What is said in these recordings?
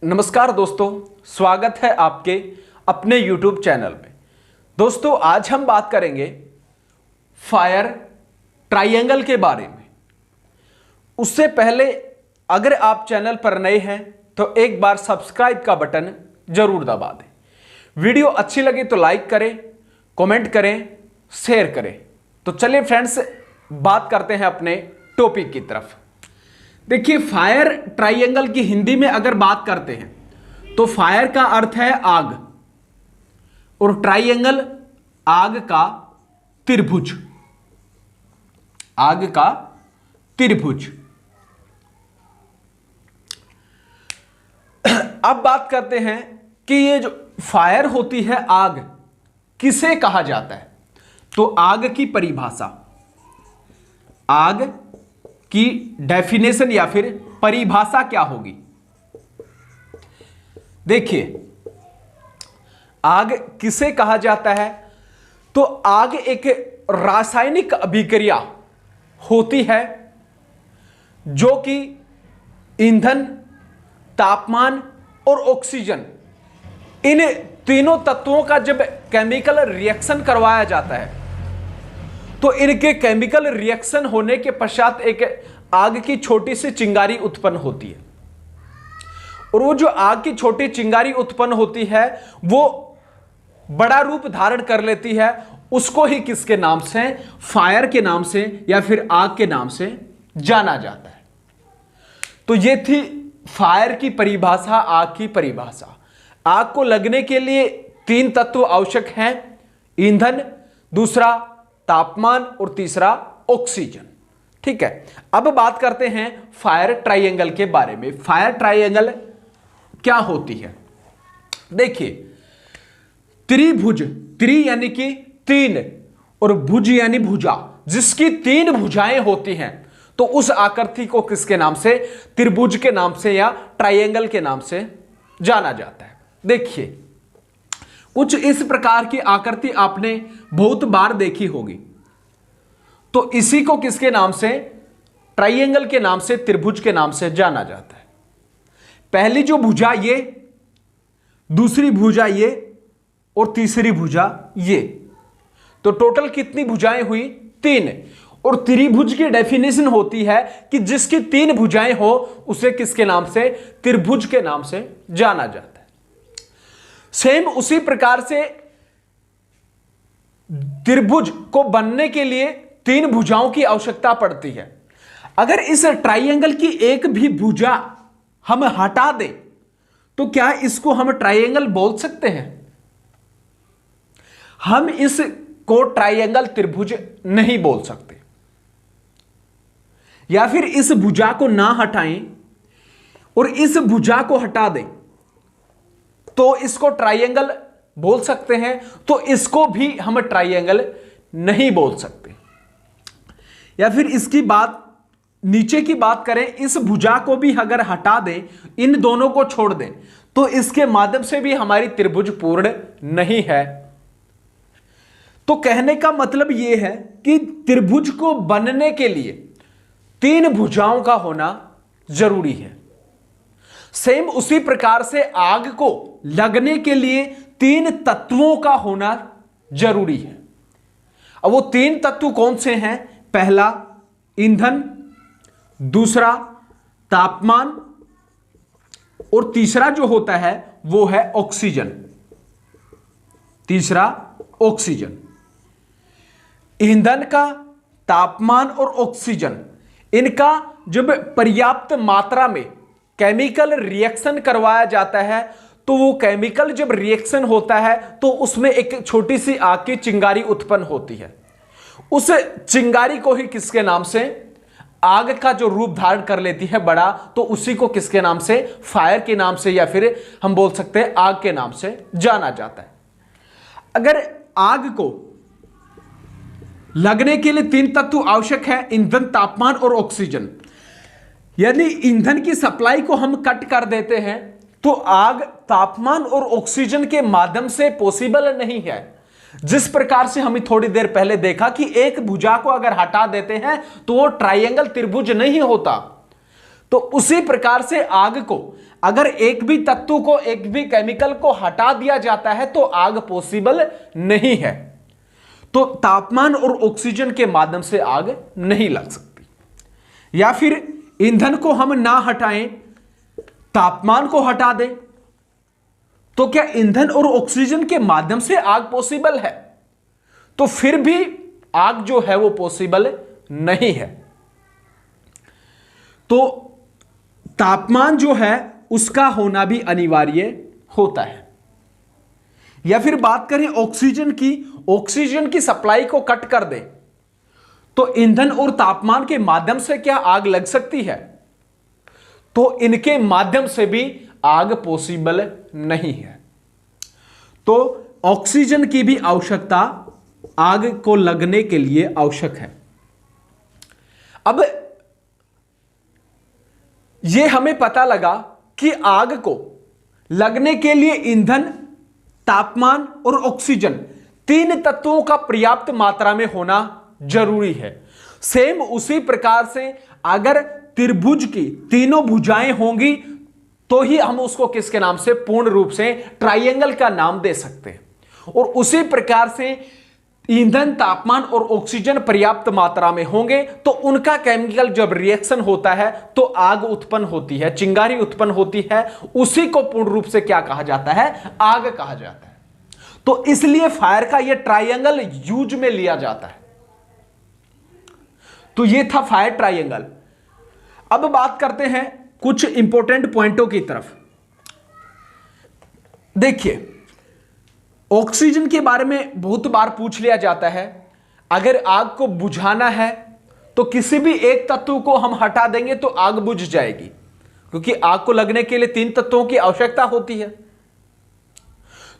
नमस्कार दोस्तों, स्वागत है आपके अपने YouTube चैनल में। दोस्तों, आज हम बात करेंगे फायर ट्रायंगल के बारे में। उससे पहले अगर आप चैनल पर नए हैं तो एक बार सब्सक्राइब का बटन जरूर दबा दें। वीडियो अच्छी लगे तो लाइक करें, कमेंट करें, शेयर करें। तो चलिए फ्रेंड्स, बात करते हैं अपने टॉपिक की तरफ। देखिए, फायर ट्रायंगल की हिंदी में अगर बात करते हैं तो फायर का अर्थ है आग और ट्रायंगल आग का त्रिभुज। आग का त्रिभुज। अब बात करते हैं कि ये जो फायर होती है, आग किसे कहा जाता है। तो आग की परिभाषा, आग की डेफिनेशन या फिर परिभाषा क्या होगी। देखिए, आग किसे कहा जाता है तो आग एक रासायनिक अभिक्रिया होती है जो कि ईंधन, तापमान और ऑक्सीजन, इन तीनों तत्वों का जब केमिकल रिएक्शन करवाया जाता है तो इनके केमिकल रिएक्शन होने के पश्चात एक आग की छोटी सी चिंगारी उत्पन्न होती है। और वो जो आग की छोटी चिंगारी उत्पन्न होती है वो बड़ा रूप धारण कर लेती है। उसको ही किसके नाम से, फायर के नाम से या फिर आग के नाम से जाना जाता है। तो ये थी फायर की परिभाषा, आग की परिभाषा। आग को लगने के लिए तीन तत्व आवश्यक हैं, ईंधन, दूसरा तापमान और तीसरा ऑक्सीजन। ठीक है, अब बात करते हैं फायर ट्रायंगल के बारे में। फायर ट्रायंगल क्या होती है। देखिए, त्रिभुज, त्रि यानी कि तीन और भुज यानी भुजा, जिसकी तीन भुजाएं होती हैं तो उस आकृति को किसके नाम से, त्रिभुज के नाम से या ट्रायंगल के नाम से जाना जाता है। देखिए, कुछ इस प्रकार की आकृति आपने बहुत बार देखी होगी। तो इसी को किसके नाम से, ट्रायंगल के नाम से, त्रिभुज के नाम से जाना जाता है। पहली जो भुजा ये, दूसरी भुजा ये और तीसरी भुजा ये। तो टोटल कितनी भुजाएं हुई, तीन। और त्रिभुज की डेफिनेशन होती है कि जिसकी तीन भुजाएं हो उसे किसके नाम से, त्रिभुज के नाम से जाना जाता है। सेम उसी प्रकार से त्रिभुज को बनने के लिए तीन भुजाओं की आवश्यकता पड़ती है। अगर इस ट्रायंगल की एक भी भुजा हम हटा दें तो क्या इसको हम ट्रायंगल बोल सकते हैं? हम इसको ट्रायंगल त्रिभुज नहीं बोल सकते। या फिर इस भुजा को ना हटाएं और इस भुजा को हटा दें तो इसको ट्रायंगल बोल सकते हैं, तो इसको भी हम ट्रायंगल नहीं बोल सकते। या फिर इसकी बात, नीचे की बात करें, इस भुजा को भी अगर हटा दें, इन दोनों को छोड़ दें तो इसके माध्यम से भी हमारी त्रिभुज पूर्ण नहीं है। तो कहने का मतलब यह है कि त्रिभुज को बनने के लिए तीन भुजाओं का होना जरूरी है। सेम उसी प्रकार से आग को लगने के लिए तीन तत्वों का होना जरूरी है। अब वो तीन तत्व कौन से हैं? पहला ईंधन, दूसरा तापमान और तीसरा जो होता है वो है ऑक्सीजन। तीसरा ऑक्सीजन। ईंधन का, तापमान और ऑक्सीजन, इनका जब पर्याप्त मात्रा में केमिकल रिएक्शन करवाया जाता है तो वो केमिकल जब रिएक्शन होता है तो उसमें एक छोटी सी आग की चिंगारी उत्पन्न होती है। उस चिंगारी को ही किसके नाम से, आग का जो रूप धारण कर लेती है बड़ा, तो उसी को किसके नाम से, फायर के नाम से या फिर हम बोल सकते हैं आग के नाम से जाना जाता है। अगर आग को लगने के लिए तीन तत्व आवश्यक है, ईंधन, तापमान और ऑक्सीजन। यदि ईंधन की सप्लाई को हम कट कर देते हैं तो आग तापमान और ऑक्सीजन के माध्यम से पॉसिबल नहीं है। जिस प्रकार से हमें थोड़ी देर पहले देखा कि एक भुजा को अगर हटा देते हैं तो वो ट्रायंगल त्रिभुज नहीं होता। तो उसी प्रकार से आग को अगर एक भी तत्व को, एक भी केमिकल को हटा दिया जाता है तो आग पॉसिबल नहीं है। तो तापमान और ऑक्सीजन के माध्यम से आग नहीं लग सकती। या फिर ईंधन को हम ना हटाएं, तापमान को हटा दें, तो क्या ईंधन और ऑक्सीजन के माध्यम से आग पॉसिबल है? तो फिर भी आग जो है वो पॉसिबल नहीं है। तो तापमान जो है उसका होना भी अनिवार्य होता है। या फिर बात करें ऑक्सीजन की, ऑक्सीजन की सप्लाई को कट कर दे तो ईंधन और तापमान के माध्यम से क्या आग लग सकती है? तो इनके माध्यम से भी आग पॉसिबल नहीं है। तो ऑक्सीजन की भी आवश्यकता आग को लगने के लिए आवश्यक है। अब यह हमें पता लगा कि आग को लगने के लिए ईंधन, तापमान और ऑक्सीजन तीन तत्वों का पर्याप्त मात्रा में होना जरूरी है। सेम उसी प्रकार से अगर त्रिभुज की तीनों भुजाएं होंगी तो ही हम उसको किसके नाम से, पूर्ण रूप से ट्रायंगल का नाम दे सकते हैं। और उसी प्रकार से ईंधन, तापमान और ऑक्सीजन पर्याप्त मात्रा में होंगे तो उनका केमिकल जब रिएक्शन होता है तो आग उत्पन्न होती है, चिंगारी उत्पन्न होती है। उसी को पूर्ण रूप से क्या कहा जाता है? आग कहा जाता है। तो इसलिए फायर का यह ट्रायंगल यूज में लिया जाता है। तो यह था फायर ट्रायंगल। अब बात करते हैं कुछ इंपॉर्टेंट पॉइंटों की तरफ। देखिए, ऑक्सीजन के बारे में बहुत बार पूछ लिया जाता है। अगर आग को बुझाना है तो किसी भी एक तत्व को हम हटा देंगे तो आग बुझ जाएगी, क्योंकि आग को लगने के लिए तीन तत्वों की आवश्यकता होती है।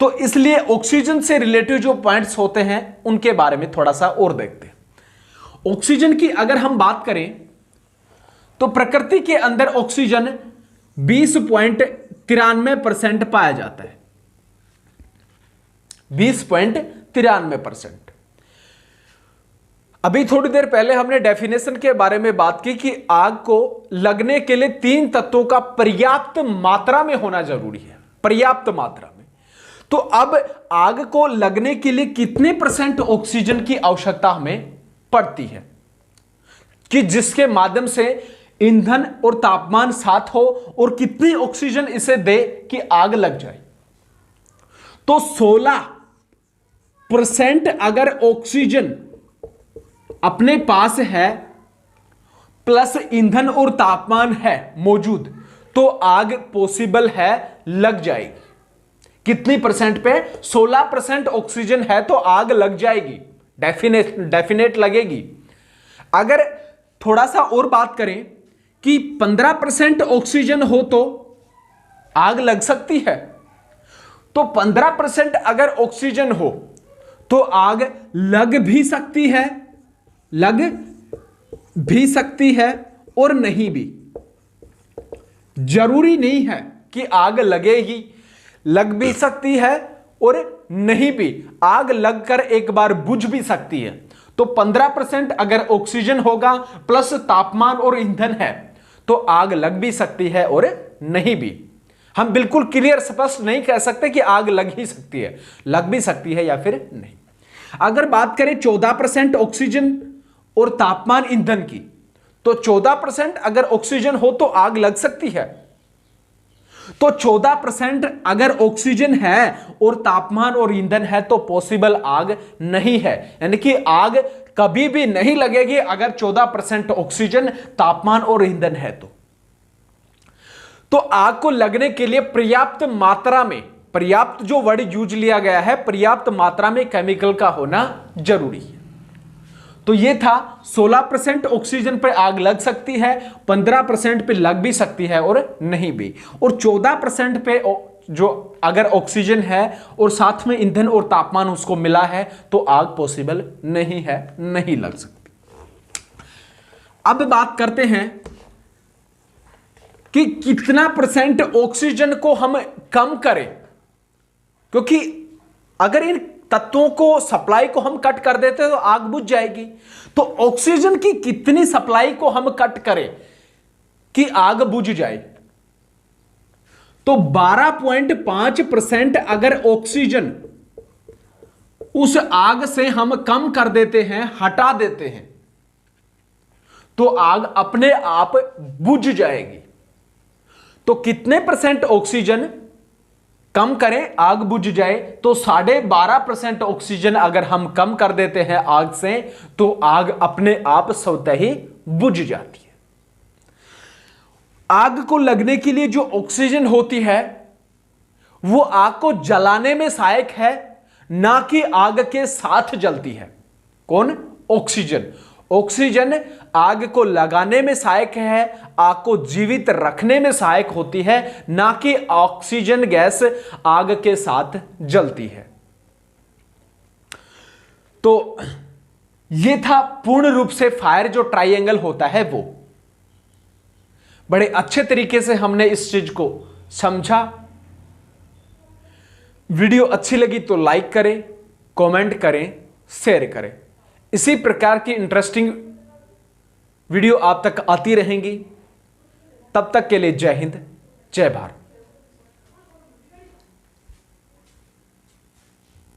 तो इसलिए ऑक्सीजन से रिलेटेड जो पॉइंट्स होते हैं उनके बारे में थोड़ा सा और देखते हैं। ऑक्सीजन की अगर हम बात करें तो प्रकृति के अंदर ऑक्सीजन 20.93% पाया जाता है। 20.93%। अभी थोड़ी देर पहले हमने डेफिनेशन के बारे में बात की कि आग को लगने के लिए तीन तत्वों का पर्याप्त मात्रा में होना जरूरी है, पर्याप्त मात्रा में। तो अब आग को लगने के लिए कितने % ऑक्सीजन की आवश्यकता हमें पड़ती है कि जिसके माध्यम से ईंधन और तापमान साथ हो, और कितनी ऑक्सीजन इसे दे कि आग लग जाए? तो 16% अगर ऑक्सीजन अपने पास है प्लस ईंधन और तापमान है मौजूद तो आग पॉसिबल है, लग जाएगी। कितनी % पे? 16% ऑक्सीजन है तो आग लग जाएगी, डेफिनेट लगेगी। अगर थोड़ा सा और बात करें कि 15% ऑक्सीजन हो तो आग लग सकती है। तो 15% अगर ऑक्सीजन हो तो आग लग भी सकती है, लग भी सकती है और नहीं भी। जरूरी नहीं है कि आग लगेगी, लग भी सकती है और नहीं भी। आग लगकर एक बार बुझ भी सकती है। तो 15% अगर ऑक्सीजन होगा प्लस तापमान और ईंधन है तो आग लग भी सकती है और नहीं भी। हम बिल्कुल क्लियर स्पष्ट नहीं कह सकते कि आग लग ही सकती है, लग भी सकती है या फिर नहीं। अगर बात करें 14% ऑक्सीजन और तापमान ईंधन की, तो 14% अगर ऑक्सीजन हो तो आग लग सकती है। तो 14% अगर ऑक्सीजन है और तापमान और ईंधन है तो पॉसिबल आग नहीं है। यानी कि आग कभी भी नहीं लगेगी अगर 14% ऑक्सीजन, तापमान और ईंधन है तो आग को लगने के लिए पर्याप्त मात्रा में, पर्याप्त जो वर्ड यूज लिया गया है, पर्याप्त मात्रा में केमिकल का होना जरूरी है। तो यह था 16% ऑक्सीजन पर आग लग सकती है, 15% पे लग भी सकती है और नहीं भी, और 14% पे जो अगर ऑक्सीजन है और साथ में ईंधन और तापमान उसको मिला है तो आग पॉसिबल नहीं है, नहीं लग सकती। अब बात करते हैं कि कितना % ऑक्सीजन को हम कम करें, क्योंकि अगर इन तत्वों को, सप्लाई को हम कट कर देते तो आग बुझ जाएगी। तो ऑक्सीजन की कितनी सप्लाई को हम कट करें कि आग बुझ जाए। तो 12.5% अगर ऑक्सीजन उस आग से हम कम कर देते हैं, हटा देते हैं, तो आग अपने आप बुझ जाएगी। तो कितने परसेंट ऑक्सीजन कम करें आग बुझ जाए? तो 12.5% ऑक्सीजन अगर हम कम कर देते हैं आग से, तो आग अपने आप स्वतः ही बुझ जाती है। आग को लगने के लिए जो ऑक्सीजन होती है वो आग को जलाने में सहायक है, ना कि आग के साथ जलती है। कौन? ऑक्सीजन। ऑक्सीजन आग को लगाने में सहायक है, आग को जीवित रखने में सहायक होती है, ना कि ऑक्सीजन गैस आग के साथ जलती है। तो यह था पूर्ण रूप से फायर जो ट्रायंगल होता है वो। बड़े अच्छे तरीके से हमने इस चीज को समझा। वीडियो अच्छी लगी तो लाइक करें, कमेंट करें, शेयर करें। इसी प्रकार की इंटरेस्टिंग वीडियो आप तक आती रहेंगी। तब तक के लिए जय हिंद, जय भारत।